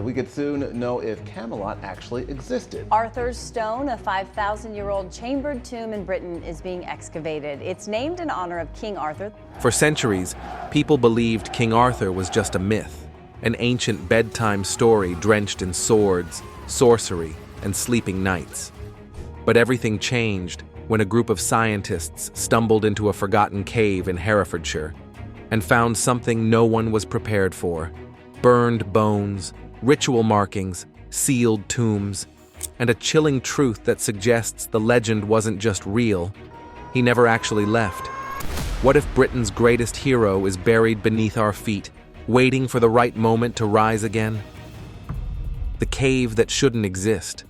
and we could soon know if Camelot actually existed. Arthur's Stone, a 5,000-year-old chambered tomb in Britain, is being excavated. It's named in honor of King Arthur. For centuries, people believed King Arthur was just a myth, an ancient bedtime story drenched in swords, sorcery, and sleeping knights. But everything changed when a group of scientists stumbled into a forgotten cave in Herefordshire and found something no one was prepared for: burned bones, ritual markings, sealed tombs, and a chilling truth that suggests the legend wasn't just real, he never actually left. What if Britain's greatest hero is buried beneath our feet, waiting for the right moment to rise again? The cave that shouldn't exist.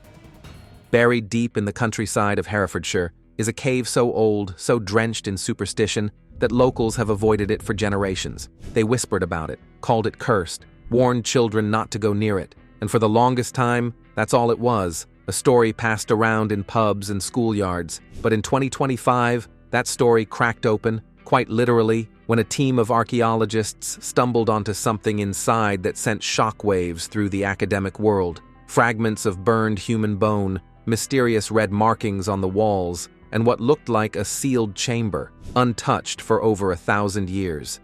Buried deep in the countryside of Herefordshire is a cave so old, so drenched in superstition, that locals have avoided it for generations. They whispered about it, called it cursed, warned children not to go near it, and for the longest time, that's all it was, a story passed around in pubs and schoolyards. But in 2025, that story cracked open, quite literally, when a team of archaeologists stumbled onto something inside that sent shockwaves through the academic world. Fragments of burned human bone, mysterious red markings on the walls, and what looked like a sealed chamber, untouched for over 1,000 years.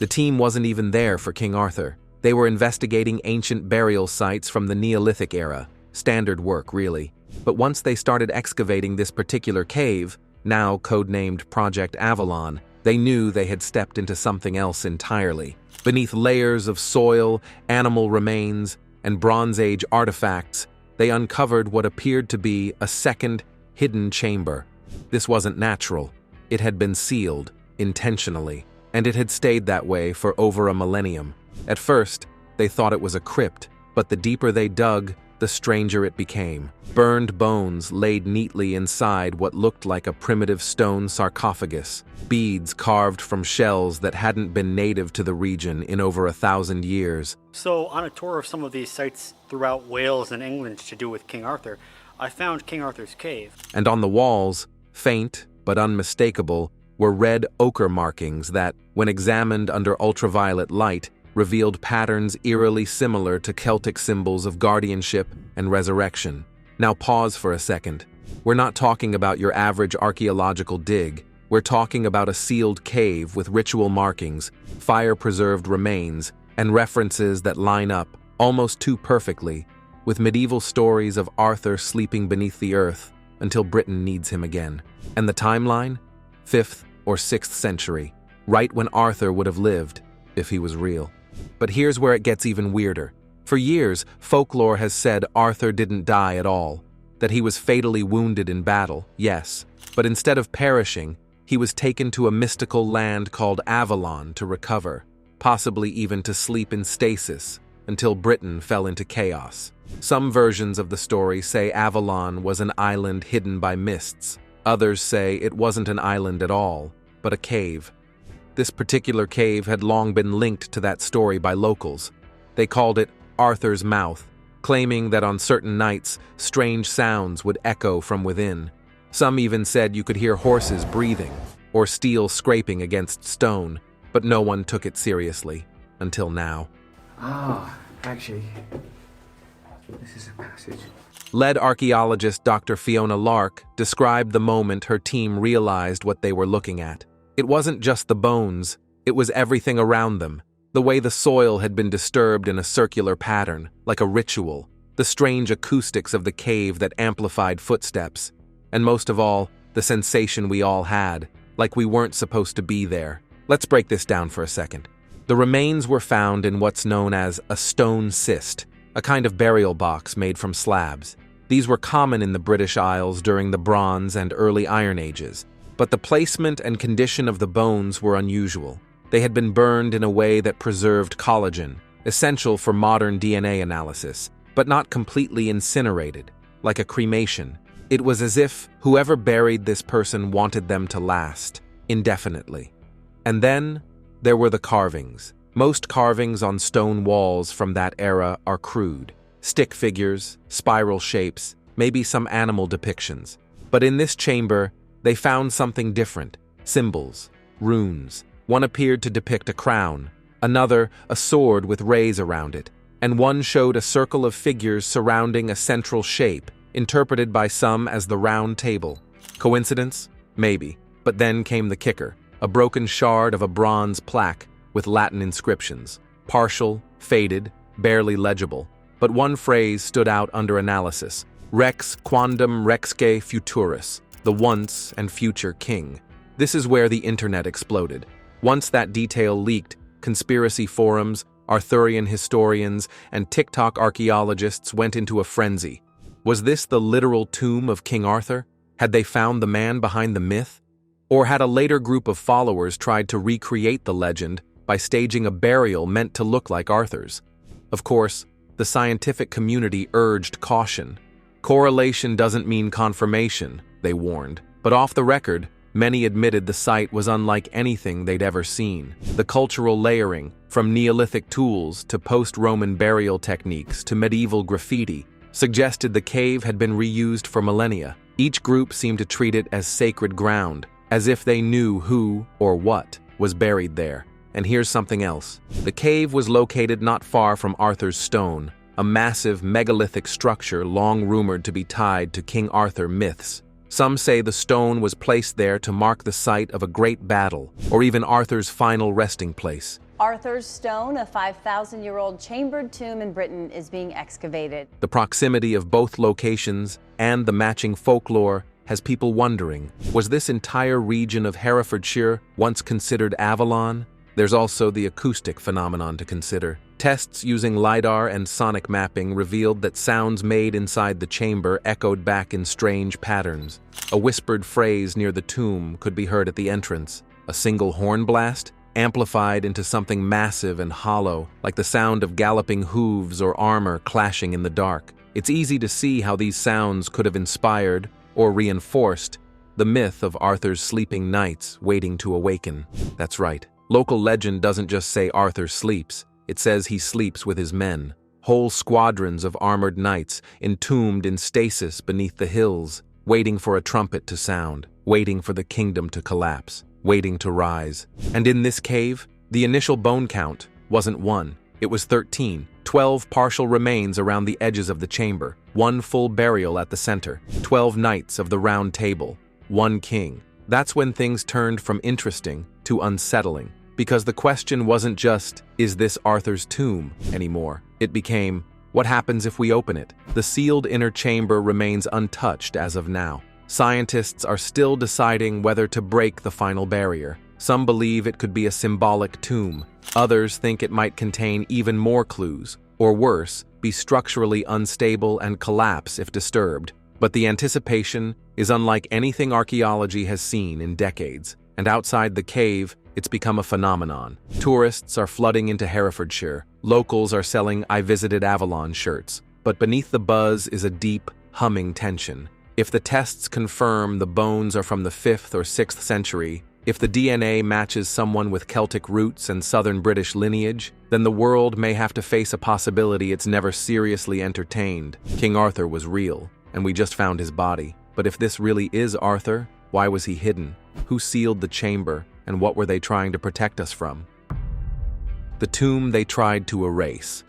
The team wasn't even there for King Arthur. They were investigating ancient burial sites from the Neolithic era. Standard work, really. But once they started excavating this particular cave, now codenamed Project Avalon, they knew they had stepped into something else entirely. Beneath layers of soil, animal remains, and Bronze Age artifacts, they uncovered what appeared to be a second, hidden chamber. This wasn't natural. It had been sealed, intentionally, and it had stayed that way for over a millennium. At first, they thought it was a crypt, but the deeper they dug, the stranger it became. Burned bones laid neatly inside what looked like a primitive stone sarcophagus, beads carved from shells that hadn't been native to the region in over 1,000 years. So, on a tour of some of these sites throughout Wales and England to do with King Arthur, I found King Arthur's cave. And on the walls, faint but unmistakable, were red ochre markings that, when examined under ultraviolet light, revealed patterns eerily similar to Celtic symbols of guardianship and resurrection. Now pause for a second. We're not talking about your average archaeological dig. We're talking about a sealed cave with ritual markings, fire-preserved remains, and references that line up, almost too perfectly, with medieval stories of Arthur sleeping beneath the earth until Britain needs him again. And the timeline? 5th or 6th century, right when Arthur would have lived, if he was real. But here's where it gets even weirder. For years, folklore has said Arthur didn't die at all, that he was fatally wounded in battle, yes, but instead of perishing, he was taken to a mystical land called Avalon to recover, possibly even to sleep in stasis, until Britain fell into chaos. Some versions of the story say Avalon was an island hidden by mists. Others say it wasn't an island at all, but a cave. This particular cave had long been linked to that story by locals. They called it Arthur's Mouth, claiming that on certain nights, strange sounds would echo from within. Some even said you could hear horses breathing, or steel scraping against stone, but no one took it seriously, until now. Actually, this is a passage. Lead archaeologist Dr. Fiona Lark described the moment her team realized what they were looking at. It wasn't just the bones, it was everything around them. The way the soil had been disturbed in a circular pattern, like a ritual. The strange acoustics of the cave that amplified footsteps. And most of all, the sensation we all had, like we weren't supposed to be there. Let's break this down for a second. The remains were found in what's known as a stone cist, a kind of burial box made from slabs. These were common in the British Isles during the Bronze and early Iron Ages. But the placement and condition of the bones were unusual. They had been burned in a way that preserved collagen, essential for modern DNA analysis, but not completely incinerated, like a cremation. It was as if whoever buried this person wanted them to last, indefinitely. And then, there were the carvings. Most carvings on stone walls from that era are crude. Stick figures, spiral shapes, maybe some animal depictions. But in this chamber, they found something different: symbols, runes, One appeared to depict a crown, another a sword with rays around it, and one showed a circle of figures surrounding a central shape, interpreted by some as the round table. Coincidence? Maybe. But then came the kicker, a broken shard of a bronze plaque with Latin inscriptions. Partial, faded, barely legible. But one phrase stood out under analysis. Rex quondam rexque futurus, the once and future king. This is where the internet exploded. Once that detail leaked, conspiracy forums, Arthurian historians, and TikTok archaeologists went into a frenzy. Was this the literal tomb of King Arthur? Had they found the man behind the myth? Or had a later group of followers tried to recreate the legend by staging a burial meant to look like Arthur's? Of course, the scientific community urged caution. Correlation doesn't mean confirmation, they warned. But off the record, many admitted the site was unlike anything they'd ever seen. The cultural layering, from Neolithic tools to post-Roman burial techniques to medieval graffiti, suggested the cave had been reused for millennia. Each group seemed to treat it as sacred ground, as if they knew who or what was buried there. And here's something else. The cave was located not far from Arthur's Stone, a massive megalithic structure long rumored to be tied to King Arthur myths. Some say the stone was placed there to mark the site of a great battle, or even Arthur's final resting place. Arthur's Stone, a 5,000-year-old chambered tomb in Britain, is being excavated. The proximity of both locations and the matching folklore has people wondering, was this entire region of Herefordshire once considered Avalon? There's also the acoustic phenomenon to consider. Tests using LiDAR and sonic mapping revealed that sounds made inside the chamber echoed back in strange patterns. A whispered phrase near the tomb could be heard at the entrance. A single horn blast, amplified into something massive and hollow, like the sound of galloping hooves or armor clashing in the dark. It's easy to see how these sounds could have inspired or reinforced the myth of Arthur's sleeping knights waiting to awaken. That's right. Local legend doesn't just say Arthur sleeps, it says he sleeps with his men. Whole squadrons of armored knights entombed in stasis beneath the hills, waiting for a trumpet to sound, waiting for the kingdom to collapse, waiting to rise. And in this cave, the initial bone count wasn't 1, it was 13. 12 partial remains around the edges of the chamber, 1 full burial at the center, 12 knights of the round table, 1 king. That's when things turned from interesting to unsettling, because the question wasn't just, is this Arthur's tomb, anymore. It became, what happens if we open it? The sealed inner chamber remains untouched as of now. Scientists are still deciding whether to break the final barrier. Some believe it could be a symbolic tomb. Others think it might contain even more clues, or worse, be structurally unstable and collapse if disturbed. But the anticipation is unlike anything archaeology has seen in decades, and outside the cave, it's become a phenomenon. Tourists are flooding into Herefordshire. Locals are selling "I visited Avalon" shirts. But beneath the buzz is a deep, humming tension. If the tests confirm the bones are from the 5th or 6th century, if the DNA matches someone with Celtic roots and southern British lineage, then the world may have to face a possibility it's never seriously entertained. King Arthur was real, and we just found his body. But if this really is Arthur, why was he hidden? Who sealed the chamber, and what were they trying to protect us from? The tomb they tried to erase.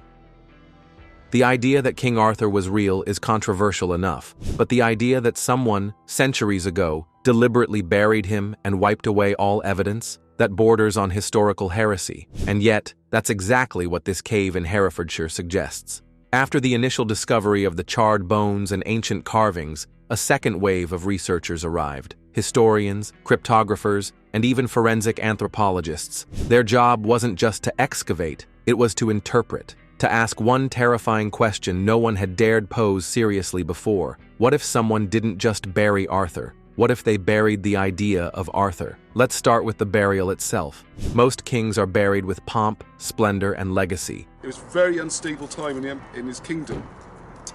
The idea that King Arthur was real is controversial enough, but the idea that someone, centuries ago, deliberately buried him and wiped away all evidence, that borders on historical heresy. And yet, that's exactly what this cave in Herefordshire suggests. After the initial discovery of the charred bones and ancient carvings, a second wave of researchers arrived. Historians, cryptographers, and even forensic anthropologists. Their job wasn't just to excavate, it was to interpret. To ask one terrifying question no one had dared pose seriously before. What if someone didn't just bury Arthur? What if they buried the idea of Arthur? Let's start with the burial itself. Most kings are buried with pomp, splendor, and legacy. It was a very unstable time in his kingdom.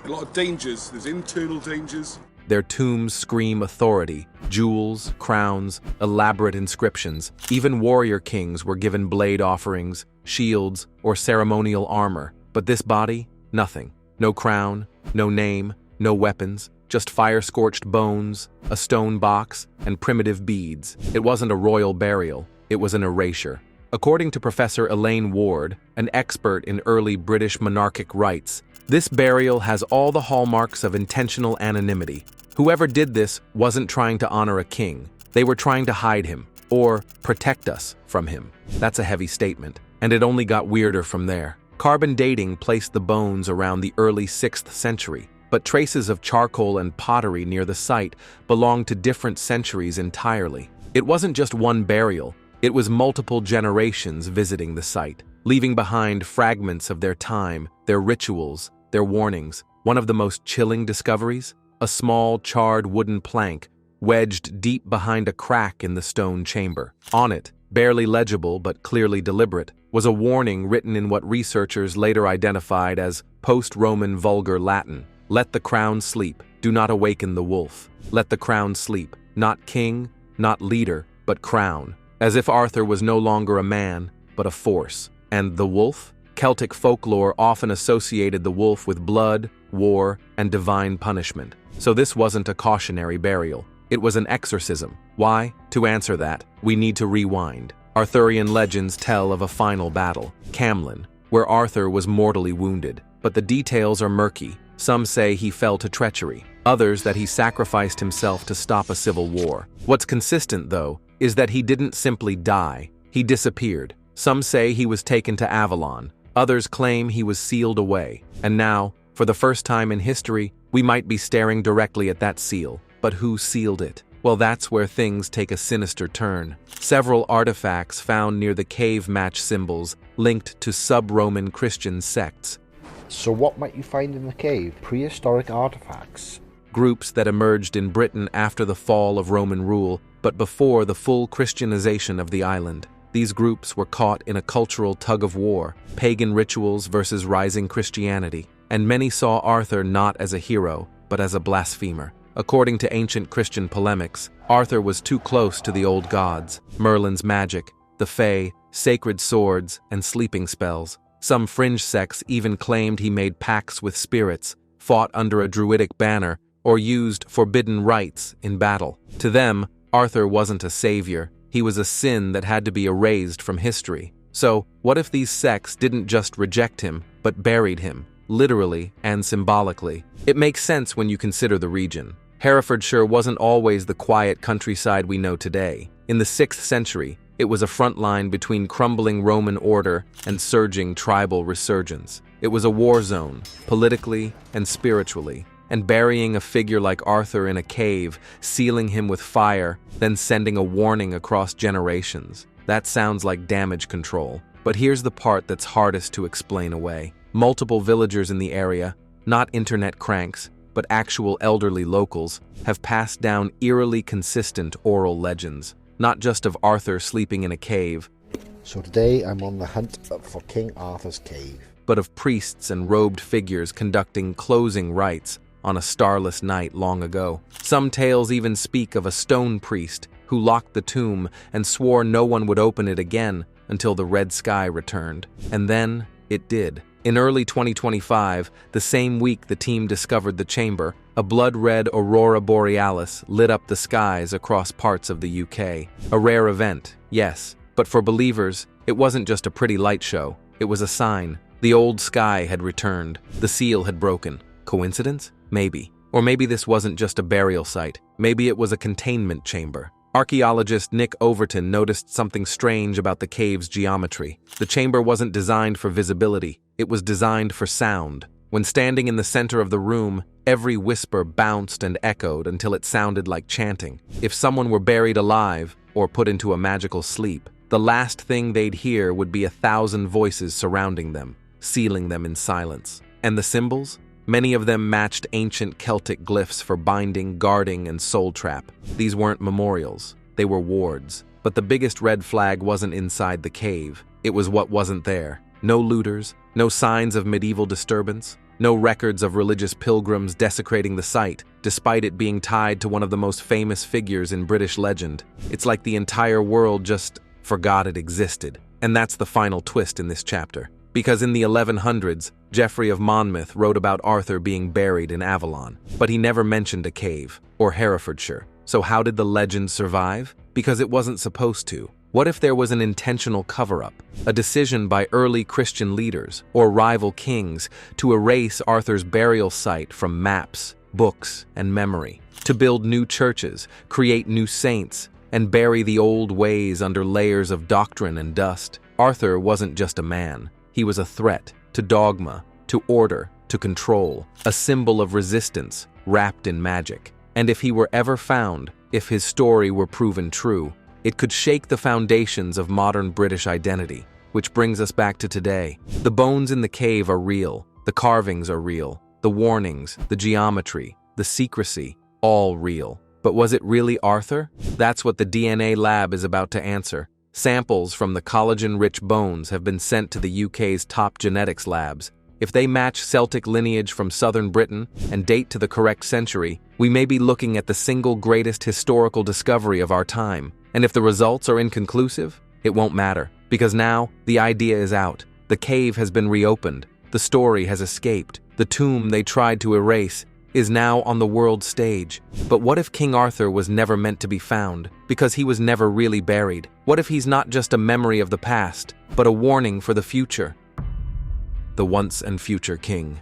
A lot of dangers, there's internal dangers. Their tombs scream authority, jewels, crowns, elaborate inscriptions. Even warrior kings were given blade offerings, shields, or ceremonial armor. But this body? Nothing. No crown, no name, no weapons, just fire-scorched bones, a stone box, and primitive beads. It wasn't a royal burial. it was an erasure. According to Professor Elaine Ward, an expert in early British monarchic rites, this burial has all the hallmarks of intentional anonymity. Whoever did this wasn't trying to honor a king. They were trying to hide him, or protect us from him. That's a heavy statement, and it only got weirder from there. Carbon dating placed the bones around the early 6th century, but traces of charcoal and pottery near the site belonged to different centuries entirely. It wasn't just one burial, it was multiple generations visiting the site, leaving behind fragments of their time, their rituals, their warnings. One of the most chilling discoveries? A small, charred wooden plank wedged deep behind a crack in the stone chamber. On it, barely legible but clearly deliberate, was a warning written in what researchers later identified as post-Roman vulgar Latin. Let the crown sleep, do not awaken the wolf. Let the crown sleep, not king, not leader, but crown. As if Arthur was no longer a man, but a force. And the wolf? Celtic folklore often associated the wolf with blood, war, and divine punishment. So this wasn't a cautionary burial. It was an exorcism. Why? To answer that, we need to rewind. Arthurian legends tell of a final battle, Camlan, where Arthur was mortally wounded. But the details are murky. Some say he fell to treachery. Others that he sacrificed himself to stop a civil war. What's consistent, though, is that he didn't simply die. He disappeared. Some say he was taken to Avalon. Others claim he was sealed away. And now, for the first time in history, we might be staring directly at that seal. But who sealed it? Well, that's where things take a sinister turn. Several artifacts found near the cave match symbols linked to sub-Roman Christian sects. So what might you find in the cave? Prehistoric artifacts? Groups that emerged in Britain after the fall of Roman rule, but before the full Christianization of the island. These groups were caught in a cultural tug-of-war, pagan rituals versus rising Christianity, and many saw Arthur not as a hero, but as a blasphemer. According to ancient Christian polemics, Arthur was too close to the old gods, Merlin's magic, the Fae, sacred swords, and sleeping spells. Some fringe sects even claimed he made pacts with spirits, fought under a druidic banner, or used forbidden rites in battle. To them, Arthur wasn't a savior, he was a sin that had to be erased from history. So, what if these sects didn't just reject him, but buried him, literally and symbolically? It makes sense when you consider the region. Herefordshire wasn't always the quiet countryside we know today. In the 6th century, it was a front line between crumbling Roman order and surging tribal resurgence. It was a war zone, politically and spiritually, and burying a figure like Arthur in a cave, sealing him with fire, then sending a warning across generations. That sounds like damage control. But here's the part that's hardest to explain away. Multiple villagers in the area, not internet cranks, but actual elderly locals, have passed down eerily consistent oral legends, not just of Arthur sleeping in a cave, So today I'm on the hunt for King Arthur's cave. but of priests and robed figures conducting closing rites on a starless night long ago. Some tales even speak of a stone priest who locked the tomb and swore no one would open it again until the red sky returned. And then it did. In early 2025, the same week the team discovered the chamber, a blood-red aurora borealis lit up the skies across parts of the UK. A rare event, yes, but for believers, it wasn't just a pretty light show. It was a sign. The old sky had returned. The seal had broken. Coincidence? Maybe. Or maybe this wasn't just a burial site. Maybe it was a containment chamber. Archaeologist Nick Overton noticed something strange about the cave's geometry. The chamber wasn't designed for visibility. It was designed for sound. When standing in the center of the room, every whisper bounced and echoed until it sounded like chanting. If someone were buried alive or put into a magical sleep, the last thing they'd hear would be 1,000 voices surrounding them, sealing them in silence. And the symbols? Many of them matched ancient Celtic glyphs for binding, guarding, and soul trap. These weren't memorials. They were wards. But the biggest red flag wasn't inside the cave. It was what wasn't there. No looters, no signs of medieval disturbance, no records of religious pilgrims desecrating the site, despite it being tied to one of the most famous figures in British legend. It's like the entire world just forgot it existed. And that's the final twist in this chapter. Because in the 1100s, Geoffrey of Monmouth wrote about Arthur being buried in Avalon, but he never mentioned a cave or Herefordshire. So how did the legend survive? Because it wasn't supposed to. What if there was an intentional cover-up, a decision by early Christian leaders or rival kings to erase Arthur's burial site from maps, books, and memory, to build new churches, create new saints, and bury the old ways under layers of doctrine and dust? Arthur wasn't just a man. He was a threat to dogma, to order, to control, a symbol of resistance wrapped in magic. And if he were ever found, if his story were proven true, it could shake the foundations of modern British identity. Which brings us back to today. The bones in the cave are real, the carvings are real, the warnings, the geometry, the secrecy, all real. But was it really Arthur? That's what the DNA lab is about to answer. Samples from the collagen-rich bones have been sent to the UK's top genetics labs. If they match Celtic lineage from southern Britain and date to the correct century, we may be looking at the single greatest historical discovery of our time. And if the results are inconclusive, it won't matter, because now the idea is out. The cave has been reopened. The story has escaped. The tomb they tried to erase is now on the world stage. But what if King Arthur was never meant to be found, because he was never really buried? What if he's not just a memory of the past, but a warning for the future? The once and future king.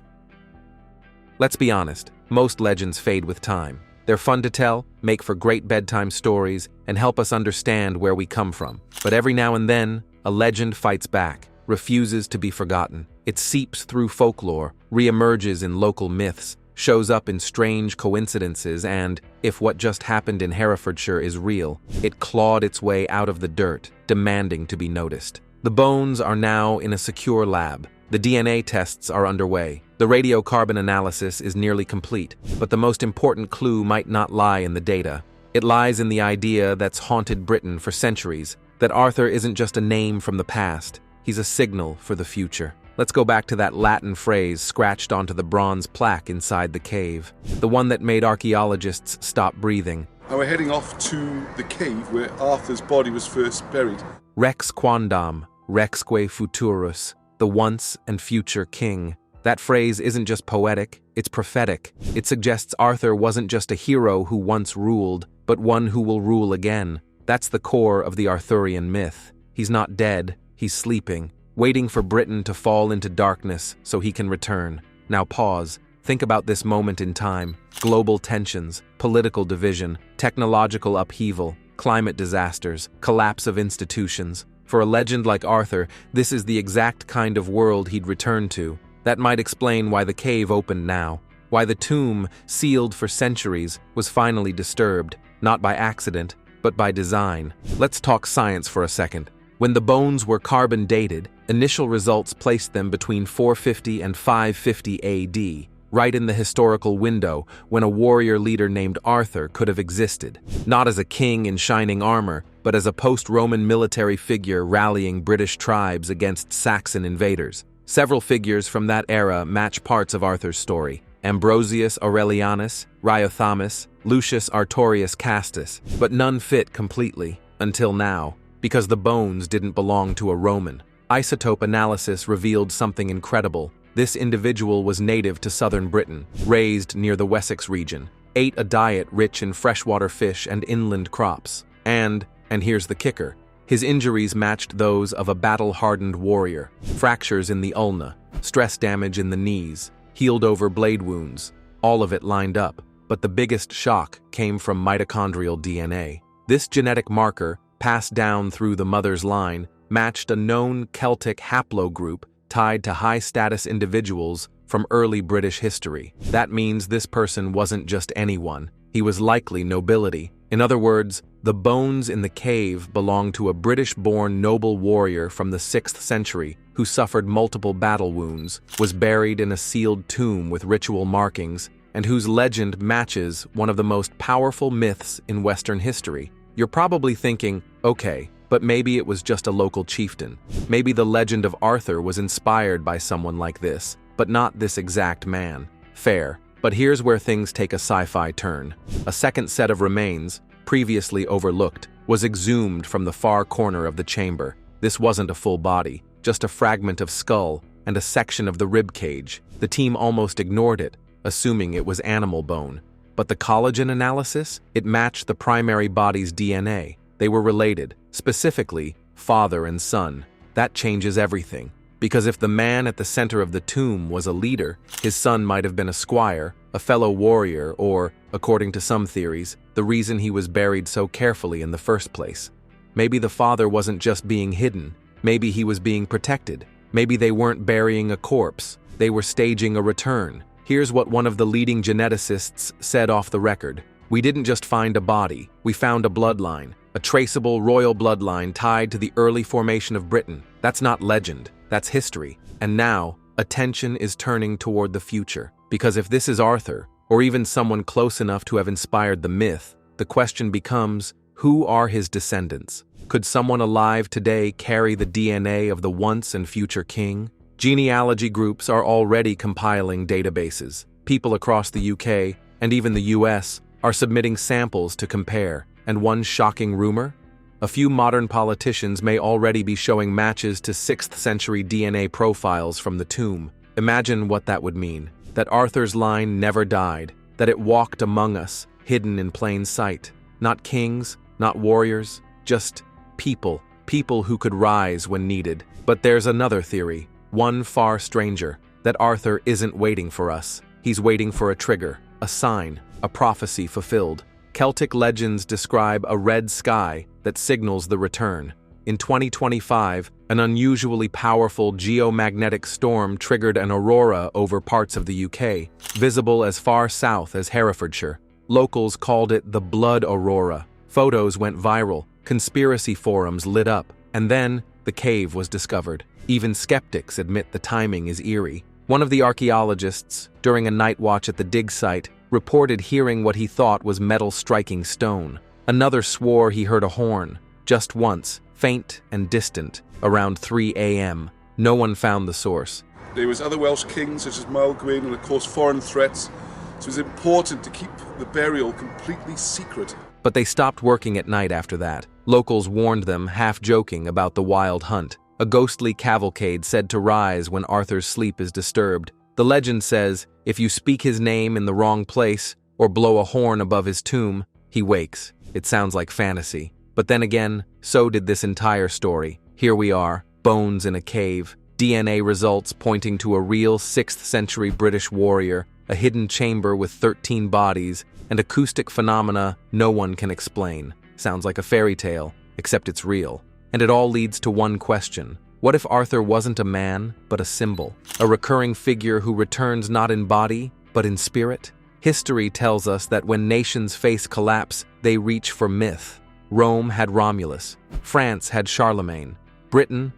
Let's be honest, most legends fade with time. They're fun to tell, make for great bedtime stories, and help us understand where we come from. But every now and then, a legend fights back, refuses to be forgotten. It seeps through folklore, reemerges in local myths, shows up in strange coincidences, and, if what just happened in Herefordshire is real, it clawed its way out of the dirt, demanding to be noticed. The bones are now in a secure lab. The DNA tests are underway. The radiocarbon analysis is nearly complete, but the most important clue might not lie in the data. It lies in the idea that's haunted Britain for centuries, that Arthur isn't just a name from the past, he's a signal for the future. Let's go back to that Latin phrase scratched onto the bronze plaque inside the cave, the one that made archaeologists stop breathing. And we're heading off to the cave where Arthur's body was first buried. Rex quondam, rexque futurus, the once and future king. That phrase isn't just poetic, it's prophetic. It suggests Arthur wasn't just a hero who once ruled, but one who will rule again. That's the core of the Arthurian myth. He's not dead, he's sleeping, waiting for Britain to fall into darkness so he can return. Now pause. Think about this moment in time. Global tensions, political division, technological upheaval, climate disasters, collapse of institutions. For a legend like Arthur, this is the exact kind of world he'd return to. That might explain why the cave opened now, why the tomb, sealed for centuries, was finally disturbed, not by accident, but by design. Let's talk science for a second. When the bones were carbon dated, initial results placed them between 450 and 550 AD, right in the historical window when a warrior leader named Arthur could have existed, not as a king in shining armor, but as a post-Roman military figure rallying British tribes against Saxon invaders. Several figures from that era match parts of Arthur's story: Ambrosius Aurelianus, Riothamus, Lucius Artorius Castus, but none fit completely, until now, because the bones didn't belong to a Roman. Isotope analysis revealed something incredible. This individual was native to southern Britain, raised near the Wessex region, ate a diet rich in freshwater fish and inland crops, and here's the kicker, his injuries matched those of a battle-hardened warrior: fractures in the ulna, stress damage in the knees, healed-over blade wounds, all of it lined up. But the biggest shock came from mitochondrial DNA. This genetic marker, passed down through the mother's line, matched a known Celtic haplogroup tied to high-status individuals from early British history. That means this person wasn't just anyone. He was likely nobility. In other words, the bones in the cave belonged to a British-born noble warrior from the 6th century who suffered multiple battle wounds, was buried in a sealed tomb with ritual markings, and whose legend matches one of the most powerful myths in Western history. You're probably thinking, okay, but maybe it was just a local chieftain. Maybe the legend of Arthur was inspired by someone like this, but not this exact man. Fair. But here's where things take a sci-fi turn. A second set of remains, previously overlooked, was exhumed from the far corner of the chamber. This wasn't a full body, just a fragment of skull and a section of the rib cage. The team almost ignored it, assuming it was animal bone. But the collagen analysis? It matched the primary body's DNA. They were related, specifically father and son. That changes everything. Because if the man at the center of the tomb was a leader, his son might have been a squire, a fellow warrior, or, according to some theories, the reason he was buried so carefully in the first place. Maybe the father wasn't just being hidden. Maybe he was being protected. Maybe they weren't burying a corpse. They were staging a return. Here's what one of the leading geneticists said off the record. "We didn't just find a body. We found a bloodline, a traceable royal bloodline tied to the early formation of Britain. That's not legend. That's history. And now, attention is turning toward the future. Because if this is Arthur, or even someone close enough to have inspired the myth, the question becomes, who are his descendants? Could someone alive today carry the DNA of the once and future king? Genealogy groups are already compiling databases. People across the UK, and even the US, are submitting samples to compare. And one shocking rumor? A few modern politicians may already be showing matches to 6th century DNA profiles from the tomb. Imagine what that would mean. That Arthur's line never died. That it walked among us, hidden in plain sight. Not kings, not warriors, just people. People who could rise when needed. But there's another theory, one far stranger, that Arthur isn't waiting for us. He's waiting for a trigger, a sign, a prophecy fulfilled. Celtic legends describe a red sky that signals the return. In 2025, an unusually powerful geomagnetic storm triggered an aurora over parts of the UK, visible as far south as Herefordshire. Locals called it the Blood Aurora. Photos went viral, conspiracy forums lit up, and then the cave was discovered. Even skeptics admit the timing is eerie. One of the archaeologists, during a night watch at the dig site, reported hearing what he thought was metal striking stone. Another swore he heard a horn, just once, faint and distant, around 3 a.m. No one found the source. There was other Welsh kings such as Maelgwn and of course foreign threats, so it was important to keep the burial completely secret. But they stopped working at night after that. Locals warned them, half joking, about the wild hunt. A ghostly cavalcade said to rise when Arthur's sleep is disturbed. The legend says, if you speak his name in the wrong place or blow a horn above his tomb, he wakes. It sounds like fantasy. But then again, so did this entire story. Here we are, bones in a cave, DNA results pointing to a real 6th century British warrior, a hidden chamber with 13 bodies, and acoustic phenomena no one can explain. Sounds like a fairy tale, except it's real. And it all leads to one question. What if Arthur wasn't a man, but a symbol? A recurring figure who returns not in body, but in spirit? History tells us that when nations face collapse, they reach for myth. Rome had Romulus. France had Charlemagne. Britain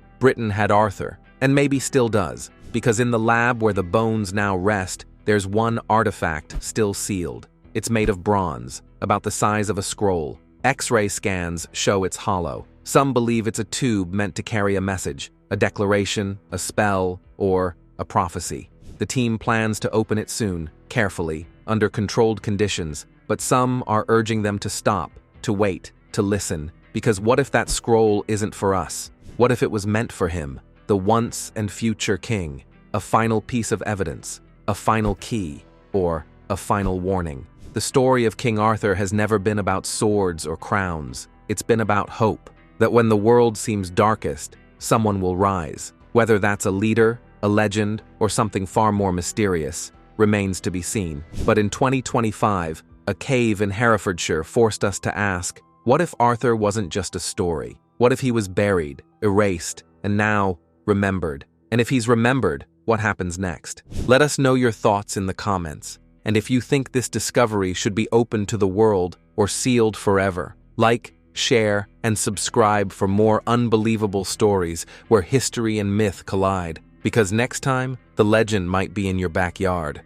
had Arthur. And maybe still does, because in the lab where the bones now rest, there's one artifact still sealed. It's made of bronze, about the size of a scroll. X-ray scans show it's hollow. Some believe it's a tube meant to carry a message, a declaration, a spell, or a prophecy. The team plans to open it soon, carefully, under controlled conditions, but some are urging them to stop, to wait, to listen, because what if that scroll isn't for us? What if it was meant for him, the once and future king? A final piece of evidence, a final key, or a final warning. The story of King Arthur has never been about swords or crowns. It's been about hope. That when the world seems darkest, someone will rise. Whether that's a leader, a legend, or something far more mysterious, remains to be seen. But in 2025, a cave in Herefordshire forced us to ask, what if Arthur wasn't just a story? What if he was buried, erased, and now remembered? And if he's remembered, what happens next? Let us know your thoughts in the comments. And if you think this discovery should be open to the world or sealed forever, like, share, and subscribe for more unbelievable stories where history and myth collide. Because next time, the legend might be in your backyard.